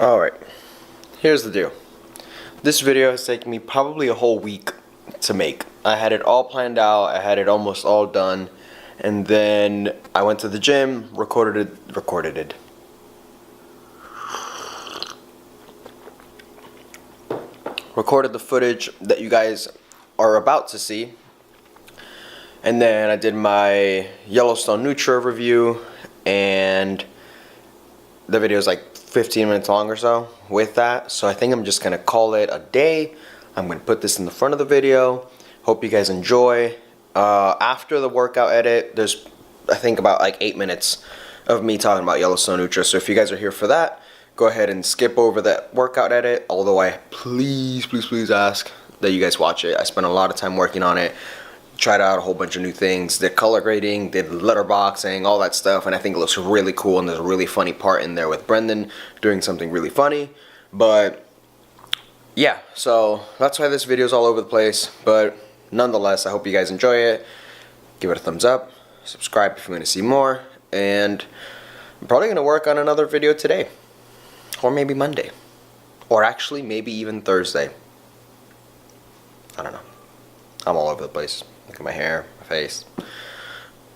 Alright, here's the deal. This video has taken me probably a whole week to make. I had it all planned out, I had it almost all done, and then I went to the gym, recorded the footage that you guys are about to see, and then I did my Yellowstone Nutra review, and the video is like 15 minutes long or so with that. So I think I'm just gonna call it a day. I'm gonna put this in the front of the video. Hope you guys enjoy. After the workout edit, there's I think about like 8 minutes of me talking about Yellowstone Nutra. So if you guys are here for that, go ahead and skip over that workout edit. Although I please ask that you guys watch it. I spent a lot of time working on it. Tried out a whole bunch of new things, did color grading, did letterboxing, all that stuff, and I think it looks really cool, and there's a really funny part in there with Brendan doing something really funny. But yeah, so that's why this video is all over the place, but nonetheless, I hope you guys enjoy it. Give it a thumbs up, subscribe if you want to see more, and I'm probably going to work on another video today, or maybe Monday, or actually maybe even Thursday. I don't know. I'm all over the place. Look at my hair, my face.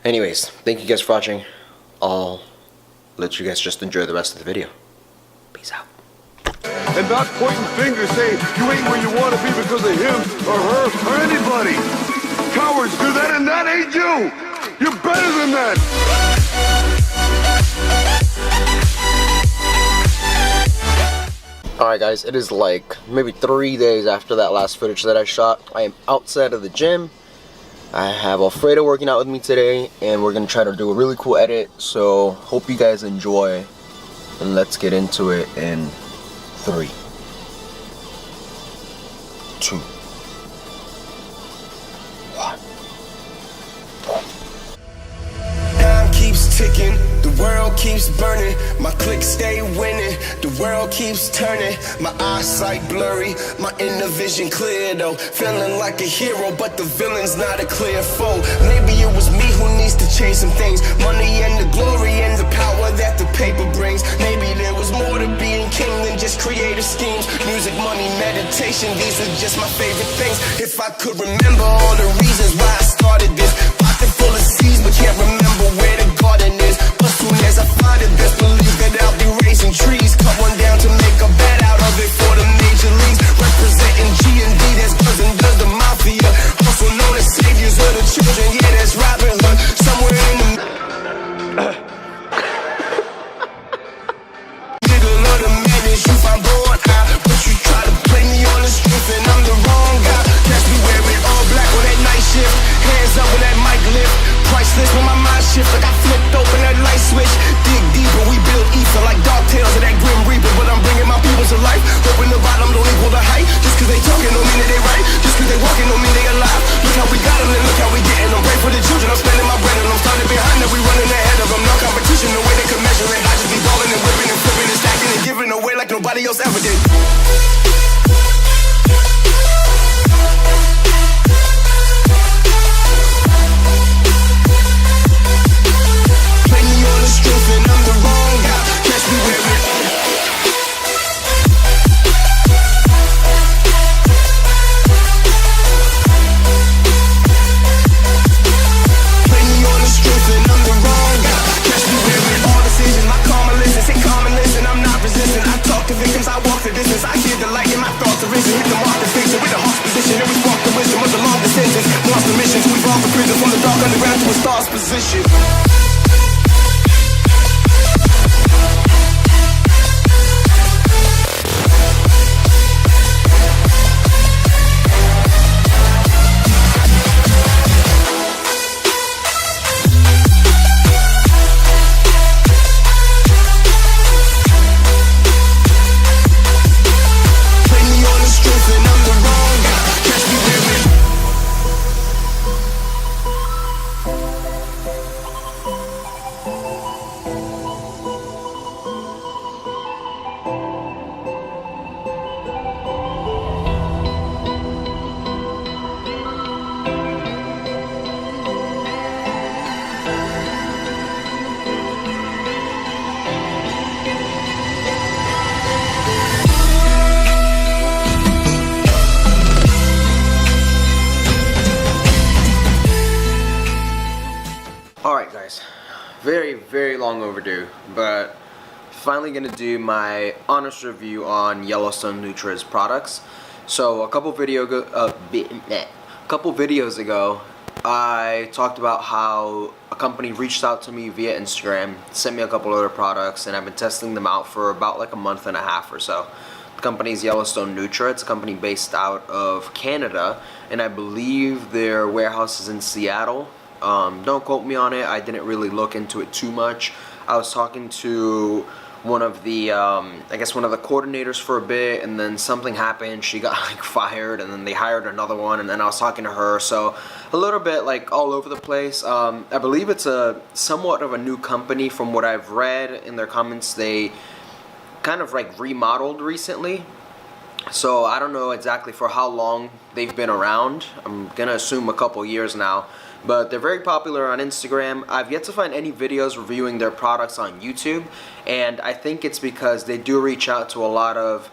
Anyways, thank you guys for watching. I'll let you guys just enjoy the rest of the video. Peace out. And not pointing fingers saying you ain't where you want to be because of him or her or anybody. Cowards do that, and that ain't you. You're better than that. Alright guys, it is like maybe 3 days after that last footage that I shot. I am outside of the gym. I have Alfredo working out with me today, and we're going to try to do a really cool edit. So, hope you guys enjoy, and let's get into it in 3, 2, 1. Time keeps ticking, the world keeps burning, my clicks stay winning, the world keeps turning, my eyesight blurry, my inner vision clear though, feeling like a hero but the villain's not a clear foe. Maybe it was me who needs to change some things, money and the glory and the power that the paper brings. Maybe there was more to being king than just creative schemes, music, money, meditation, these are just my favorite things. If I could remember all the reasons why I started this, pocket full of seeds but can't remember where the garden is. But soon as I find it, best believe that I'll be raising trees. Cut one down to make a bed out of it for the major leagues. Representing G&D, that's cousin does the mafia. Also known as saviors of the children, yeah, that's Robin Hood. Somewhere in the middle of the madness, you find born out. But you try to play me on the strength, and I'm the wrong guy. Catch me wearing all black on that night shift. Hands up when that mic lift. Priceless when my mind shift, like I flipped open that light switch. Dig deeper, we build ether like dark tales of that grim reaper. But I'm bringing my people to life, hoping the bottom don't equal the height. Just cause they talking don't mean that they right, just cause they walking don't mean they alive. Look how we got them and look how we getting them. Pray for the children, I'm spending my bread and I'm starting behind them. We running ahead of them, no competition, the way they can measure it. I just be balling and whipping and flipping and stacking and giving away like nobody else ever did. very long overdue, but finally gonna do my honest review on Yellowstone Nutra's products. So a couple videos ago, I talked about how a company reached out to me via Instagram, sent me a couple other products, and I've been testing them out for about like a month and a half or so. The company's Yellowstone Nutra. It's a company based out of Canada, and I believe their warehouse is in Seattle. Don't quote me on it. I didn't really look into it too much. I was talking to one of the one of the coordinators for a bit, and then something happened. She got like fired, and then they hired another one, and then I was talking to her, so a little bit like all over the place. I believe it's a somewhat of a new company from what I've read in their comments. They kind of like remodeled recently, so I don't know exactly for how long they've been around. I'm gonna assume a couple years now, but they're very popular on Instagram. I've yet to find any videos reviewing their products on YouTube, and I think it's because they do reach out to a lot of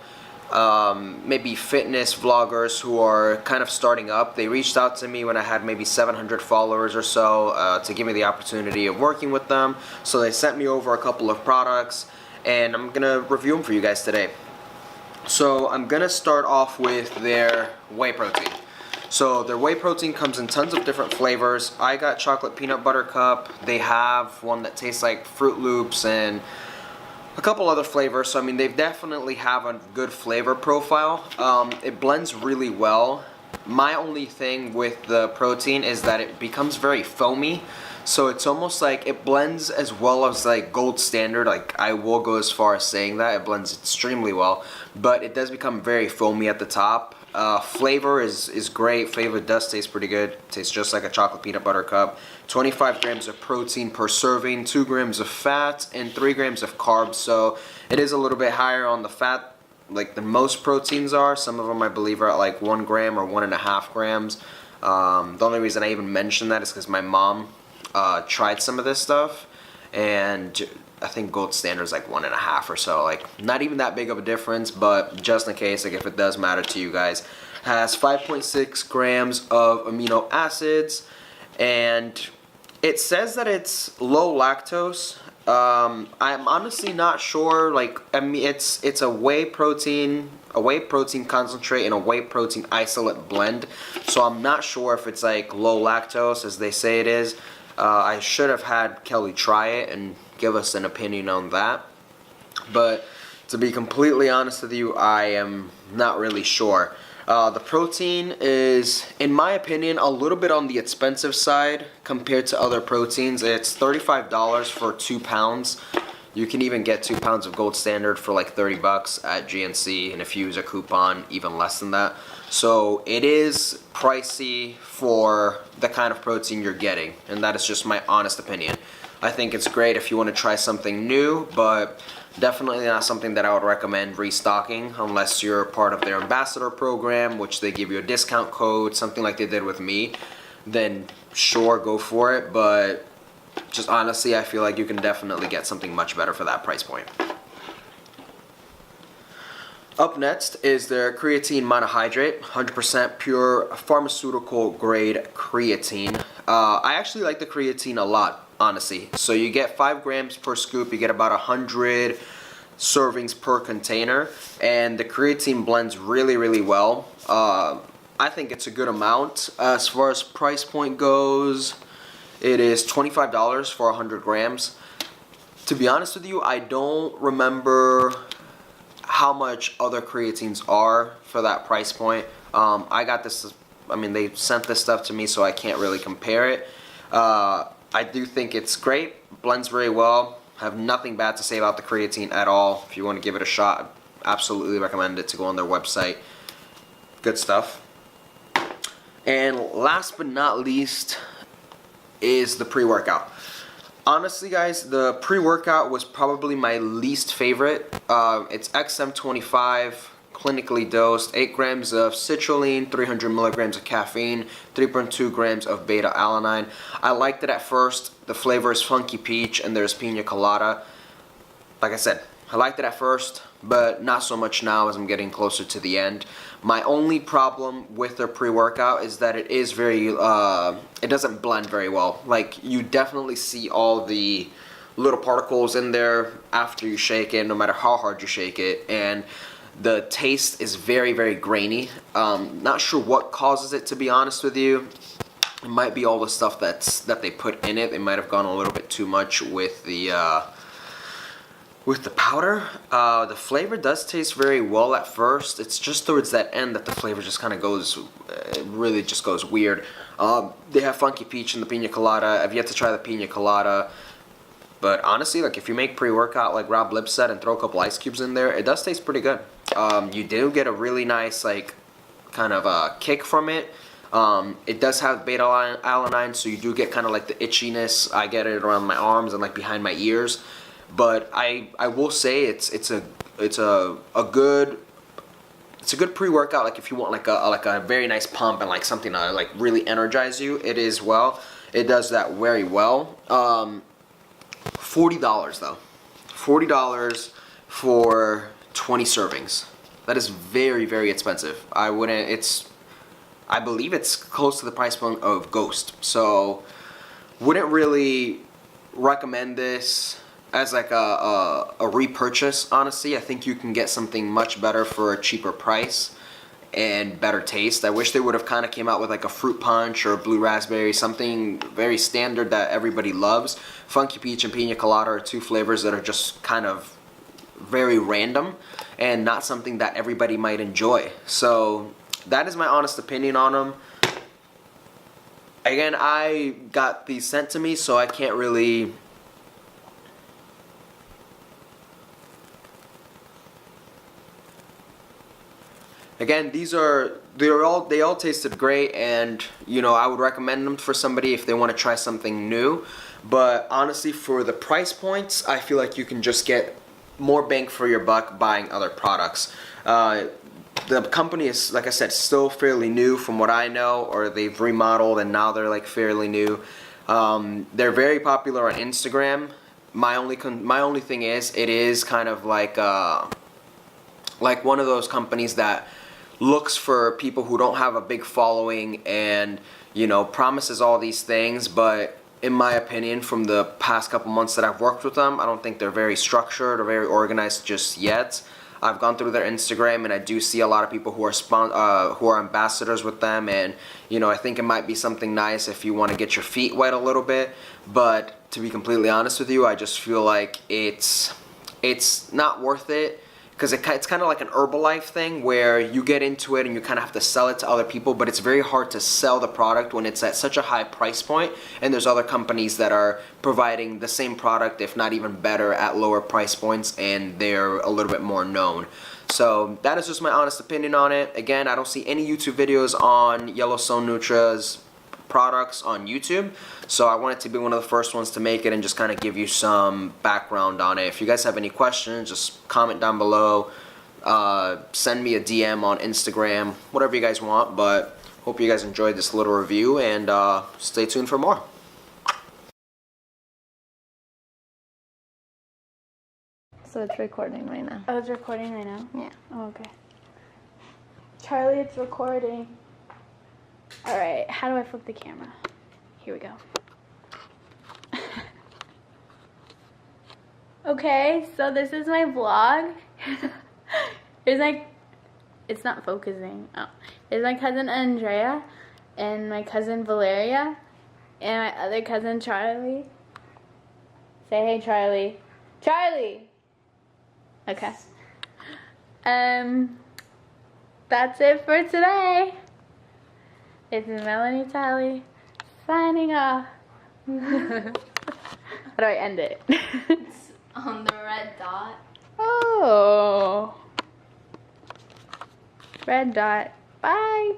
maybe fitness vloggers who are kind of starting up. They reached out to me when I had maybe 700 followers or so to give me the opportunity of working with them. So they sent me over a couple of products, and I'm gonna review them for you guys today. So I'm gonna start off with their whey protein. So their whey protein comes in tons of different flavors. I got chocolate peanut butter cup. They have one that tastes like Fruit Loops and a couple other flavors. So I mean, they definitely have a good flavor profile. It blends really well. My only thing with the protein is that it becomes very foamy. So it's almost like it blends as well as like Gold Standard. Like, I will go as far as saying that it blends extremely well, but it does become very foamy at the top. Flavor is great. Flavor does taste pretty good. Tastes just like a chocolate peanut butter cup. 25 grams of protein per serving, 2 grams of fat, and 3 grams of carbs. So it is a little bit higher on the fat, like than most proteins are. Some of them I believe are at like 1 gram or 1.5 grams. The only reason I even mention that is because my mom tried some of this stuff, and I think Gold Standard is like 1.5 or so. Like, not even that big of a difference, but just in case, like if it does matter to you guys, has 5.6 grams of amino acids, and it says that it's low lactose. I'm honestly not sure. Like, I mean, it's a whey protein concentrate and a whey protein isolate blend, so I'm not sure if it's like low lactose as they say it is. I should have had Kelly try it and give us an opinion on that, but to be completely honest with you, I am not really sure. The protein is, in my opinion, a little bit on the expensive side compared to other proteins. It's $35 for 2 pounds. You can even get 2 pounds of Gold Standard for like 30 bucks at GNC, and if you use a coupon, even less than that. So it is pricey for the kind of protein you're getting, and that is just my honest opinion. I think it's great if you want to try something new, but definitely not something that I would recommend restocking unless you're part of their ambassador program, which they give you a discount code, something like they did with me. Then sure, go for it, but just honestly, I feel like you can definitely get something much better for that price point. Up next is their Creatine Monohydrate, 100% pure pharmaceutical grade creatine. I actually like the creatine a lot, honestly. So you get 5 grams per scoop, you get about 100 servings per container, and the creatine blends really well. I think it's a good amount. As far as price point goes, it is $25 for 100 grams. To be honest with you, I don't remember how much other creatines are for that price point. I got this, I mean, they sent this stuff to me, so I can't really compare it. I do think it's great, blends very well. Have nothing bad to say about the creatine at all. If you want to give it a shot, absolutely recommend it to go on their website. Good stuff. And last but not least is the pre-workout. Honestly, guys, the pre-workout was probably my least favorite. It's XM25, clinically dosed, 8 grams of citrulline, 300 milligrams of caffeine, 3.2 grams of beta-alanine. I liked it at first. The flavor is funky peach, and there's pina colada. Like I said, I liked it at first. but not so much now as I'm getting closer to the end. My only problem with their pre-workout is that it is very, it doesn't blend very well. Like, you definitely see all the little particles in there after you shake it, no matter how hard you shake it, and the taste is very, very grainy. Not sure what causes it, to be honest with you. It might be all the stuff that they put in it. They might have gone a little bit too much with the powder. The flavor does taste very well at first. It's just towards that end that the flavor just kind of goes, it really just goes weird. They have Funky Peach and the Pina Colada. I've yet to try the Pina Colada. But honestly, like, if you make pre-workout like Rob Lip said and throw a couple ice cubes in there, it does taste pretty good. You do get a really nice, like, kind of kick from it. It does have beta-alanine, so you do get kind of like the itchiness. I get it around my arms and like behind my ears. But I will say it's a good pre-workout. Like, if you want like a very nice pump and like something to like really energize you, it is well. It does that very well. $40 though. $40 for 20 servings. That is very, very expensive. I believe it's close to the price point of Ghost. So wouldn't really recommend this as like a repurchase, honestly. I think you can get something much better for a cheaper price and better taste. I wish they would have kind of came out with like a fruit punch or a blue raspberry, something very standard that everybody loves. Funky Peach and Pina Colada are two flavors that are just kind of very random and not something that everybody might enjoy. So that is my honest opinion on them. Again, I got these sent to me, so I can't really... Again, they all tasted great, and you know, I would recommend them for somebody if they want to try something new. But honestly, for the price points, I feel like you can just get more bang for your buck buying other products. The company is, like I said, still fairly new from what I know, or they've remodeled and now they're like fairly new. They're very popular on Instagram. My only thing is, it is kind of like one of those companies that looks for people who don't have a big following and, you know, promises all these things, but in my opinion, from the past couple months that I've worked with them, I don't think they're very structured or very organized just yet. I've gone through their Instagram and I do see a lot of people who are ambassadors with them, and you know, I think it might be something nice if you want to get your feet wet a little bit. But to be completely honest with you, I just feel like it's not worth it, because it's kind of like an Herbalife thing where you get into it and you kind of have to sell it to other people, but it's very hard to sell the product when it's at such a high price point, and there's other companies that are providing the same product, if not even better, at lower price points, and they're a little bit more known. So that is just my honest opinion on it. Again, I don't see any YouTube videos on Yellowstone Nutra's products on YouTube, so I wanted to be one of the first ones to make it and just kind of give you some background on it. If you guys have any questions, just comment down below, send me a DM on Instagram, whatever you guys want. But hope you guys enjoyed this little review, and stay tuned for more. So it's recording right now. Oh, it's recording right now? Yeah. Oh, okay. Charlie, it's recording. Alright, how do I flip the camera? Here we go. Okay, so this is my vlog. It's not focusing. Oh. There's my cousin Andrea, and my cousin Valeria, and my other cousin Charlie. Say hey, Charlie. Charlie! Okay. That's it for today. It's Melanie Talley signing off. How do I end it? It's on the red dot. Oh. Red dot. Bye.